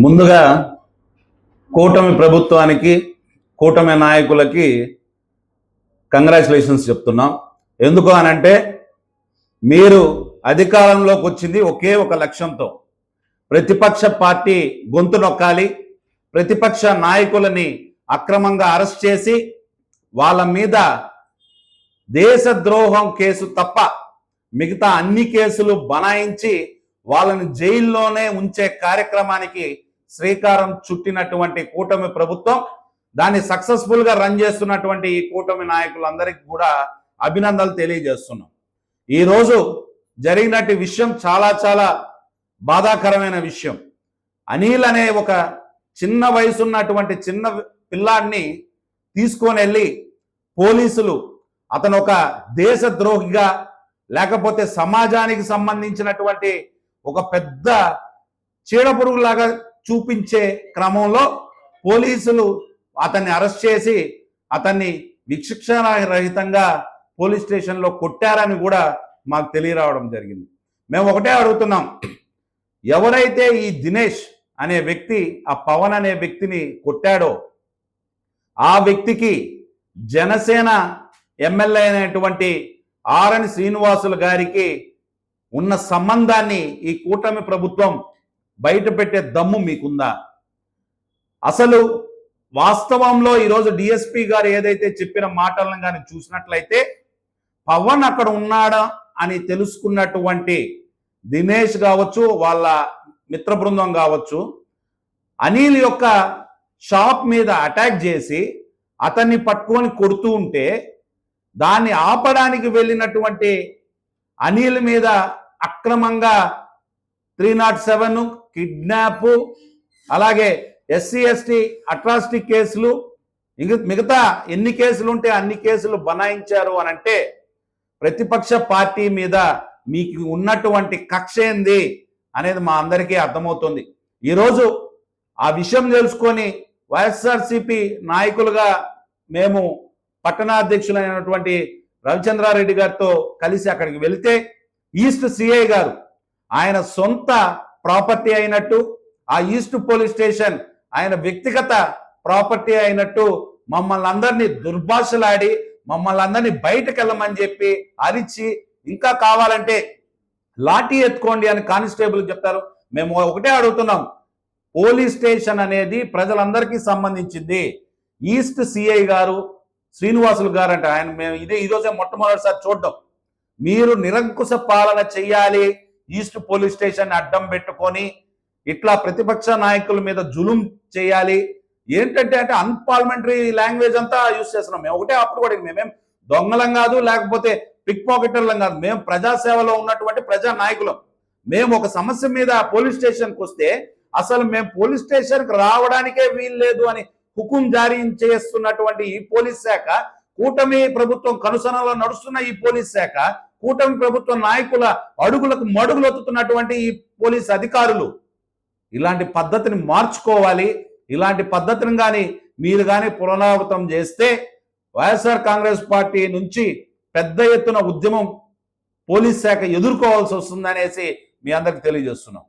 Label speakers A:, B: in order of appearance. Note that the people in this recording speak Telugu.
A: ముందుగా కూటమి ప్రభుత్వానికి కూటమి నాయకులకి కంగ్రాచులేషన్స్ చెప్తున్నాం. ఎందుకు అనంటే మీరు అధికారంలోకి వచ్చింది ఒకే ఒక లక్ష్యంతో, ప్రతిపక్ష పార్టీ గొంతు నొక్కాలి, ప్రతిపక్ష నాయకులని అక్రమంగా అరెస్ట్ చేసి వాళ్ళ మీద దేశద్రోహం కేసు తప్ప మిగతా అన్ని కేసులు బనాయించి వాళ్ళని జైల్లోనే ఉంచే కార్యక్రమానికి శ్రీకారం చుట్టినటువంటి కూటమి ప్రభుత్వం, దాన్ని సక్సెస్ఫుల్ గా రన్ చేస్తున్నటువంటి ఈ కూటమి నాయకులందరికీ కూడా అభినందనలు తెలియజేస్తున్నాం. ఈరోజు జరిగినట్టు విషయం చాలా చాలా బాధాకరమైన విషయం. అనిల్ అనే ఒక చిన్న వయసున్నటువంటి చిన్న పిల్లాడిని తీసుకొని వెళ్ళి పోలీసులు అతను ఒక దేశద్రోహిగా లేకపోతే సమాజానికి సంబంధించినటువంటి ఒక పెద్ద చీడపురుగులాగా చూపించే క్రమంలో పోలీసులు అతన్ని అరెస్ట్ చేసి అతన్ని విచక్షణ రహితంగా పోలీస్ స్టేషన్లో కొట్టారని కూడా మాకు తెలియరావడం జరిగింది. మేము ఒకటే అడుగుతున్నాం, ఎవరైతే ఈ దినేష్ అనే వ్యక్తి ఆ పవన్ అనే వ్యక్తిని కొట్టాడో ఆ వ్యక్తికి జనసేన ఎమ్మెల్యే అయినటువంటి ఆర్ఎన్ శ్రీనివాసులు గారికి ఉన్న సంబంధాన్ని ఈ కూటమి ప్రభుత్వం బయట పెట్టే దమ్ము మీకుందా? అసలు వాస్తవంలో ఈరోజు డిఎస్పి గారు ఏదైతే చెప్పిన మాటలను కానీ చూసినట్లయితే పవన్ అక్కడ ఉన్నాడా అని తెలుసుకున్నటువంటి దినేష్ కావచ్చు, వాళ్ళ మిత్ర బృందం కావచ్చు, అనిల్ యొక్క షాప్ మీద అటాక్ చేసి అతన్ని పట్టుకొని కొడుతూ ఉంటే దాన్ని ఆపడానికి వెళ్ళినటువంటి అనిల్ మీద అక్రమంగా 307 కిడ్నాప్, అలాగే ఎస్సీ ఎస్టీ అట్రాసిటీ కేసులు, మిగతా ఎన్ని కేసులు ఉంటే అన్ని కేసులు బనాయించారు అని అంటే ప్రతిపక్ష పార్టీ మీద మీకు ఉన్నటువంటి కక్ష ఏంది అనేది మా అందరికీ అర్థమవుతుంది. ఈరోజు ఆ విషయం తెలుసుకొని వైఎస్ఆర్సీపీ నాయకులుగా మేము పట్టణాధ్యక్షులైనటువంటి రవిచంద్రారెడ్డి గారితో కలిసి అక్కడికి వెళితే ఈస్ట్ సిఐ గారు ఆయన సొంత ప్రాపర్టీ అయినట్టు, ఆ ఈస్ట్ పోలీస్ స్టేషన్ ఆయన వ్యక్తిగత ప్రాపర్టీ అయినట్టు మమ్మల్ని అందరినీ దుర్భాషలాడి మమ్మల్ని అందరినీ బయటకు వెళ్ళమని చెప్పి అరిచి, ఇంకా కావాలంటే లాఠీ ఎత్తుకోండి అని కానిస్టేబుల్ చెప్తారు. మేము ఒకటే అడుగుతున్నాం, పోలీస్ స్టేషన్ అనేది ప్రజలందరికీ సంబంధించింది. ఈస్ట్ సిఐ గారు శ్రీనివాసులు గారు అంటే ఆయన మేము ఈరోజే మొట్టమొదటిసారి చూడడం. మీరు నిరంకుశ పాలన చెయ్యాలి, ఈస్ట్ పోలీస్ స్టేషన్ అడ్డం పెట్టుకొని ఇట్లా ప్రతిపక్ష నాయకుల మీద జులుం చేయాలి, ఏంటంటే అంటే అన్పార్లమెంటరీ లాంగ్వేజ్ అంతా యూజ్ చేస్తున్నాం. మేము ఒకటే అప్పుడు కూడా మేమేం దొంగలం కాదు, లేకపోతే పిక్ పాకెటర్లం కాదు, మేము ప్రజాసేవలో ఉన్నటువంటి ప్రజా నాయకులం. మేము ఒక సమస్య మీద పోలీస్ స్టేషన్కి వస్తే అసలు మేము పోలీస్ స్టేషన్కి రావడానికే వీల్లేదు అని హుకుం జారీ చేస్తున్నటువంటి ఈ పోలీస్ శాఖ, కూటమి ప్రభుత్వం కనుసనలో నడుస్తున్న ఈ పోలీస్ శాఖ, కూటమి ప్రభుత్వ నాయకుల అడుగులకు మడుగులొత్తుతున్నటువంటి ఈ పోలీస్ అధికారులు ఇలాంటి పద్ధతిని మార్చుకోవాలి. ఇలాంటి పద్ధతిని కానీ మీరు కానీ పునరావృతం చేస్తే వైఎస్ఆర్ కాంగ్రెస్ పార్టీ నుంచి పెద్ద ఎత్తున ఉద్యమం పోలీస్ శాఖ ఎదుర్కోవాల్సి వస్తుందనేసి మీ అందరికి తెలియజేస్తున్నాం.